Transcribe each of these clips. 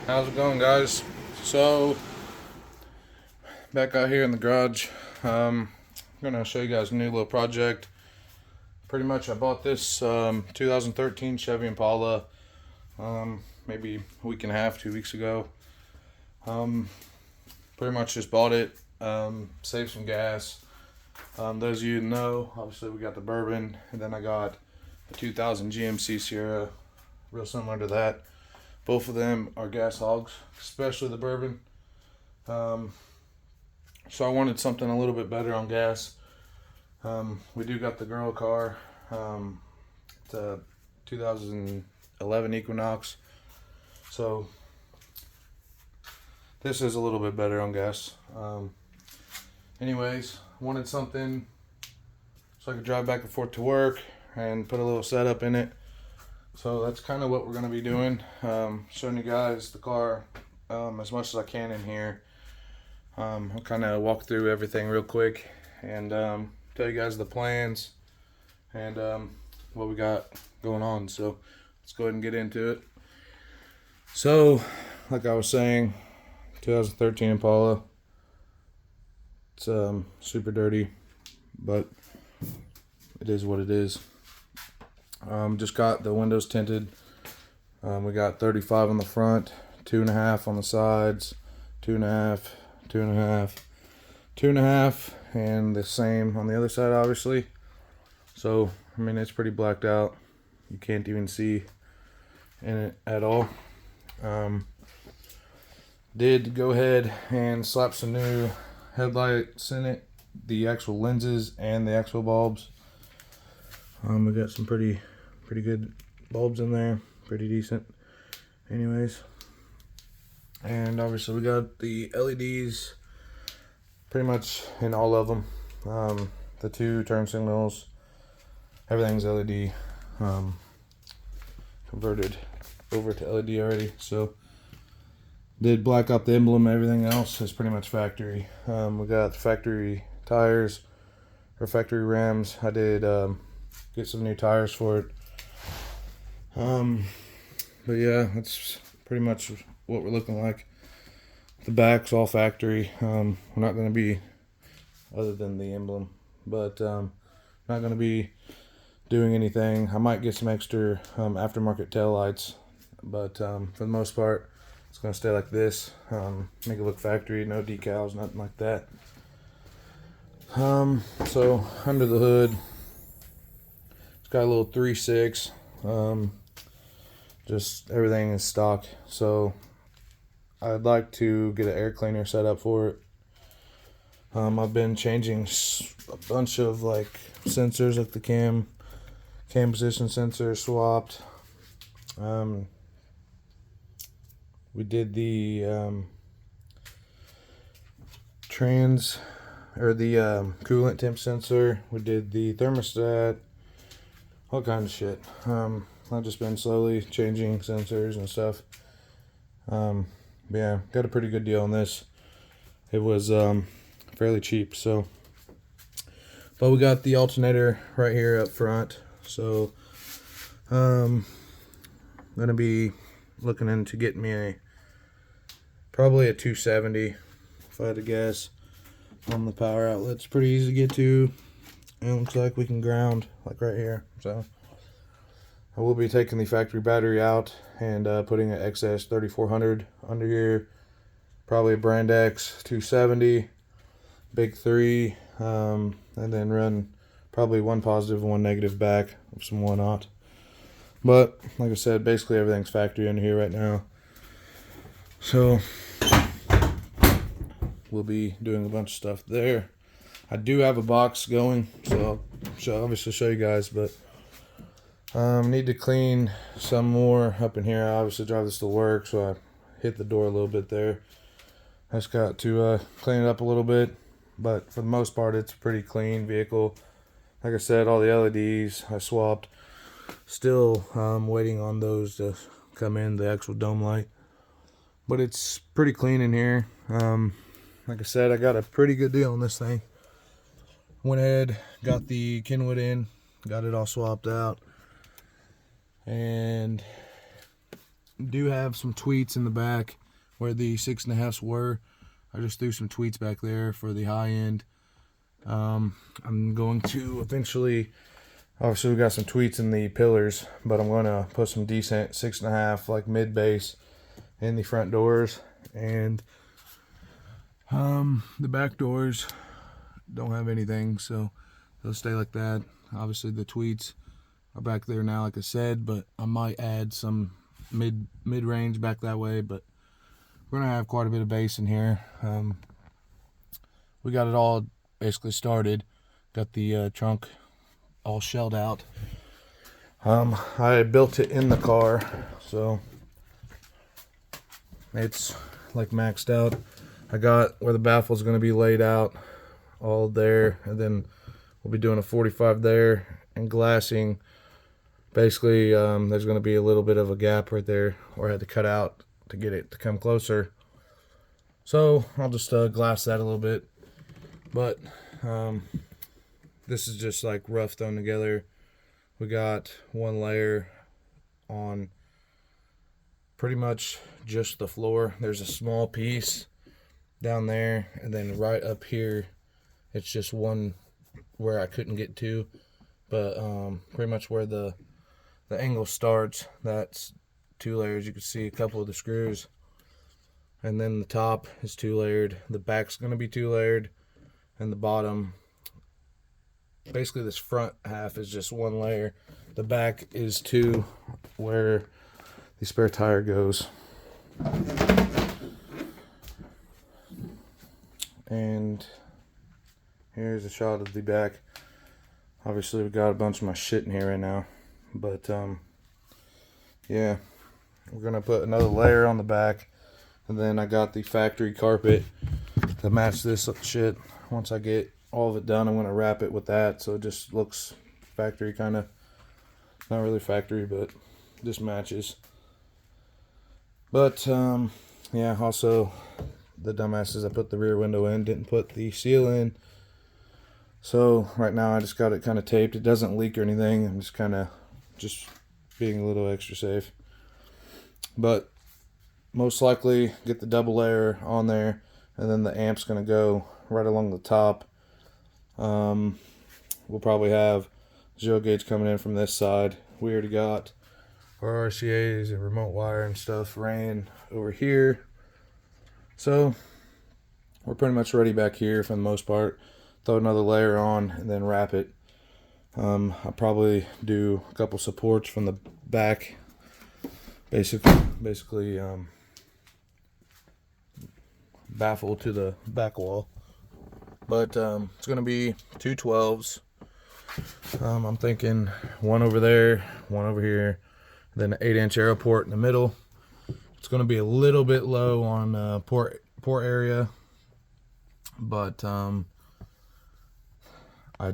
How's it going, guys? So, back out here in the garage. I'm gonna show you guys a new little project. Pretty much, I bought this 2013 Chevy Impala maybe a week and a half, 2 weeks ago. Um, Pretty much just bought it, save some gas. Those of you who know, obviously we got the Bourbon, and then I got a 2000 GMC Sierra, real similar to that. Both of them are gas hogs, especially the Bourbon. Um, so I wanted something a little bit better on gas. We do got the girl car. It's a 2011 Equinox. So this is a little bit better on gas. Anyways, wanted something so I could drive back and forth to work and put a little setup in it. So that's kind of what we're going to be doing. Showing you guys the car as much as I can in here. I'll kind of walk through everything real quick and tell you guys the plans and what we got going on. So let's go ahead and get into it. So, like I was saying, 2013 Impala. It's super dirty, but it is what it is. Just got the windows tinted. We got 35 on the front, 2.5 on the sides, 2.5, 2.5, 2.5, and the same on the other side, obviously. So, I mean, it's pretty blacked out. You can't even see in it at all. Did go ahead and slap some new headlights in it, the actual lenses and the actual bulbs. We got some pretty good bulbs in there, pretty decent. Anyways, and obviously we got the LEDs pretty much in all of them. The 2 turn signals, everything's LED. Converted over to LED already. So did black out the emblem. Everything else is pretty much factory. We got the factory tires or factory rims. I did get some new tires for it. But yeah, that's pretty much what we're looking like. The back's all factory. We're not going to be, other than the emblem, but not going to be doing anything. I might get some extra aftermarket tail lights, but for the most part, it's going to stay like this. Make it look factory, no decals, nothing like that. So under the hood, it's got a little 3.6. Just everything is stock. So I'd like to get an air cleaner set up for it. I've been changing a bunch of like sensors, like the cam position sensor swapped. We did the trans or the coolant temp sensor. We did the thermostat, all kinds of shit. I've just been slowly changing sensors and stuff. Yeah, got a pretty good deal on this. It was fairly cheap. So, but we got the alternator right here up front. So, gonna be looking into getting me probably a 270 if I had to guess on the power outlet. It's pretty easy to get to, and it looks like we can ground like right here. So I will be taking the factory battery out and putting an XS 3400 under here, probably a Brand X 270, big 3, and then run probably 1 positive and 1 negative back with some 1/0. But like I said, basically everything's factory under here right now. So we'll be doing a bunch of stuff there. I do have a box going, so I'll obviously show you guys, but need to clean some more up in here. I obviously drive this to work, so I hit the door a little bit there. I just got to clean it up a little bit, but for the most part, it's a pretty clean vehicle. Like I said, all the LEDs I swapped. Still waiting on those to come in, the actual dome light. But it's pretty clean in here. Like I said, I got a pretty good deal on this thing. Went ahead, got the Kenwood in, got it all swapped out. And do have some tweets in the back where the 6.5s were. I just threw some tweets back there for the high end. I'm going to eventually, obviously we got some tweets in the pillars, but I'm going to put some decent 6.5 like mid base in the front doors, and the back doors don't have anything, so they'll stay like that. Obviously the tweets are back there now, like I said, but I might add some mid-range back that way, but we're gonna have quite a bit of bass in here. We got it all basically started, got the trunk all shelled out. I built it in the car, so it's like maxed out. I got where the baffle's going to be laid out all there, and then we'll be doing a 45 there and glassing. Basically, there's going to be a little bit of a gap right there where I had to cut out to get it to come closer. So I'll just glass that a little bit. But this is just like rough thrown together. We got one layer on pretty much just the floor. There's a small piece down there, and then right up here it's just one where I couldn't get to, but pretty much where the angle starts, that's 2 layers. You can see a couple of the screws, and then the top is 2 layered, the back's going to be 2 layered, and the bottom, basically this front half is just 1 layer. The back is 2 where the spare tire goes. And here's a shot of the back. Obviously we got a bunch of my shit in here right now, but yeah, we're gonna put another layer on the back, and then I got the factory carpet to match this shit. Once I get all of it done, I'm gonna wrap it with that so it just looks factory, kind of. Not really factory, but just matches. But yeah, also the dumbasses, I put the rear window in, didn't put the seal in. So right now I just got it kind of taped. It doesn't leak or anything. I'm just kind of being a little extra safe. But most likely get the double layer on there, and then the amp's going to go right along the top. We'll probably have 0 gauge coming in from this side. We already got our RCAs and remote wire and stuff ran over here. So we're pretty much ready back here for the most part. Throw another layer on and then wrap it. I'll probably do a couple supports from the back. Basically baffle to the back wall. But it's going to be 2 12s. I'm thinking one over there, one over here, then an 8-inch arrow port in the middle. It's going to be a little bit low on port area, but I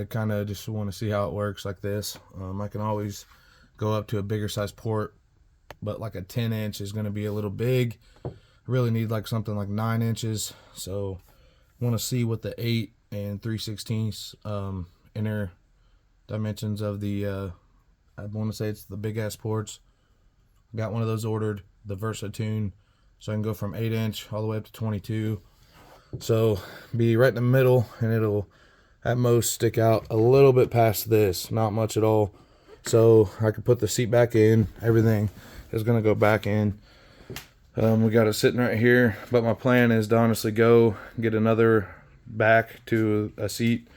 kind of just want to see how it works like this. I can always go up to a bigger size port, but like a 10-inch is going to be a little big. I really need like something like 9 inches, so I want to see what the 8 and 3/16 inner dimensions of the I want to say it's the big ass ports. Got one of those ordered, the Versatune, so I can go from 8-inch all the way up to 22. So be right in the middle, and it'll at most stick out a little bit past this, not much at all. So I can put the seat back in. Everything is going to go back in. We got it sitting right here, but my plan is to honestly go get another back to a seat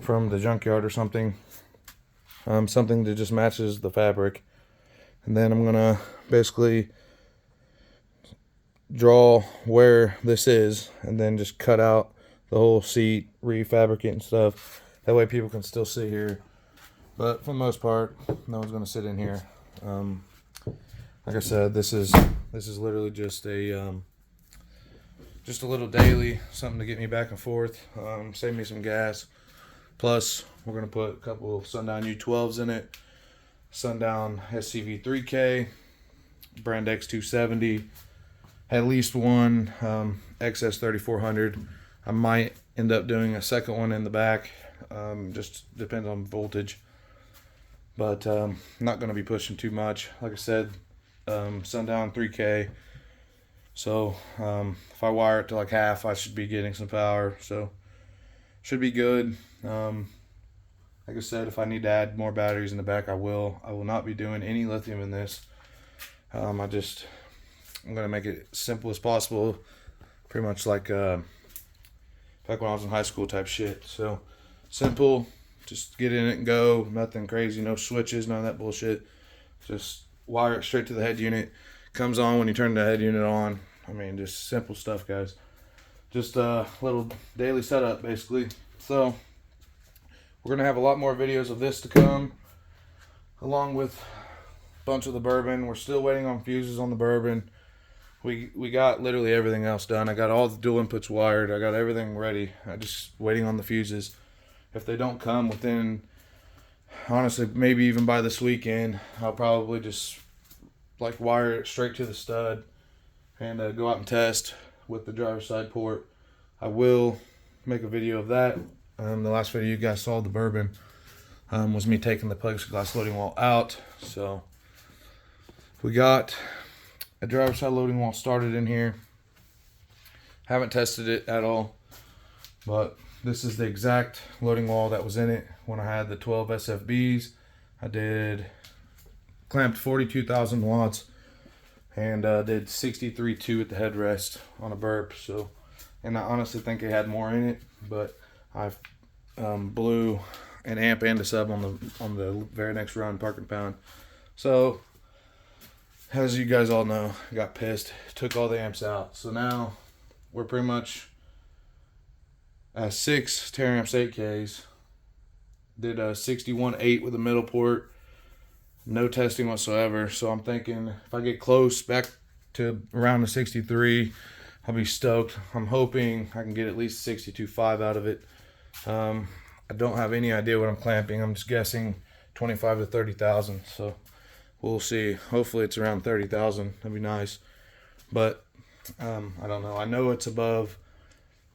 from the junkyard or something. Something that just matches the fabric. And then I'm going to basically draw where this is and then just cut out the whole seat, refabricate and stuff. That way people can still sit here. But for the most part, no one's going to sit in here. Like I said, this is literally just a little daily, something to get me back and forth, save me some gas. Plus, we're going to put a couple Sundown U12s in it. Sundown SCV 3K, Brand X 270, at least one XS 3400. I might end up doing a second one in the back, just depends on voltage. But not going to be pushing too much. Like I said, sundown 3K. So if I wire it to like half, I should be getting some power. So should be good. Like I said, if I need to add more batteries in the back, I will. I will not be doing any lithium in this. I'm gonna make it simple as possible, pretty much like back when I was in high school type shit. So simple, just get in it and go. Nothing crazy, no switches, none of that bullshit. Just wire it straight to the head unit. Comes on when you turn the head unit on. I mean, just simple stuff, guys. Just a little daily setup, basically. So we're gonna have a lot more videos of this to come, along with a bunch of the Bourbon. We're still waiting on fuses on the Bourbon. We got literally everything else done. I got all the dual inputs wired. I got everything ready. I'm just waiting on the fuses. If they don't come within, honestly, maybe even by this weekend, I'll probably just like wire it straight to the stud and go out and test with the driver's side port. I will make a video of that. The last video you guys saw, the Bourbon, was me taking the plexiglass loading wall out. So we got a driver's side loading wall started in here. Haven't tested it at all, but this is the exact loading wall that was in it when I had the 12 SFBs. I did clamped 42,000 watts and did 63.2 at the headrest on a burp. So, and I honestly think it had more in it, but I blew an amp and a sub on the very next run, park and pound. So as you guys all know, I got pissed, took all the amps out. So now we're pretty much at 6 Teraamps 8Ks. Did a 61.8 with a middle port. No testing whatsoever. So I'm thinking if I get close back to around the 63, I'll be stoked. I'm hoping I can get at least 62.5 out of it. I don't have any idea what I'm clamping. I'm just guessing 25 to 30,000. So we'll see. Hopefully it's around 30,000. That'd be nice. But I don't know. I know it's above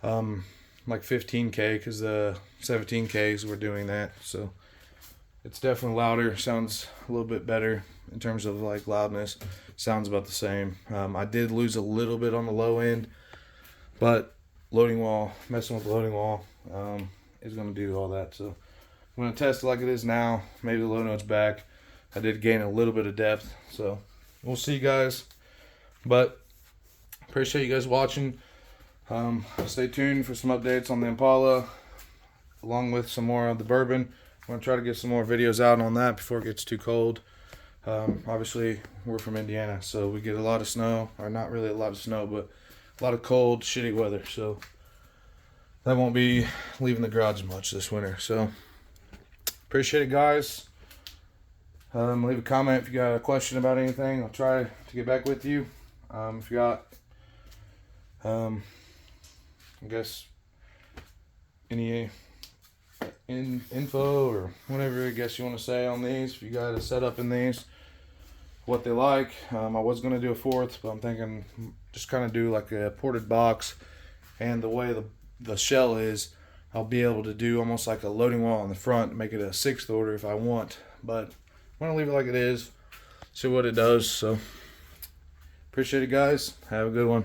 like 15K because the 17Ks were doing that. So it's definitely louder. Sounds a little bit better in terms of like loudness. Sounds about the same. I did lose a little bit on the low end, but loading wall, messing with the loading wall is going to do all that. So I'm going to test it like it is now. Maybe the low note's back. I did gain a little bit of depth. So we'll see, guys. But appreciate you guys watching. Stay tuned for some updates on the Impala, along with some more of the Bourbon. I'm going to try to get some more videos out on that before it gets too cold. Obviously, we're from Indiana, so we get a lot of snow. Or not really a lot of snow, but a lot of cold, shitty weather. So that won't be leaving the garage much this winter. So appreciate it, guys. Leave a comment if you got a question about anything. I'll try to get back with you. If you got, I guess, any info or whatever I guess you want to say on these, if you got a setup in these, what they like. I was going to do a fourth, but I'm thinking just kind of do like a ported box. And the way the shell is, I'll be able to do almost like a loading wall on the front, make it a 6th order if I want. But I'm going to leave it like it is, see what it does. So appreciate it, guys. Have a good one.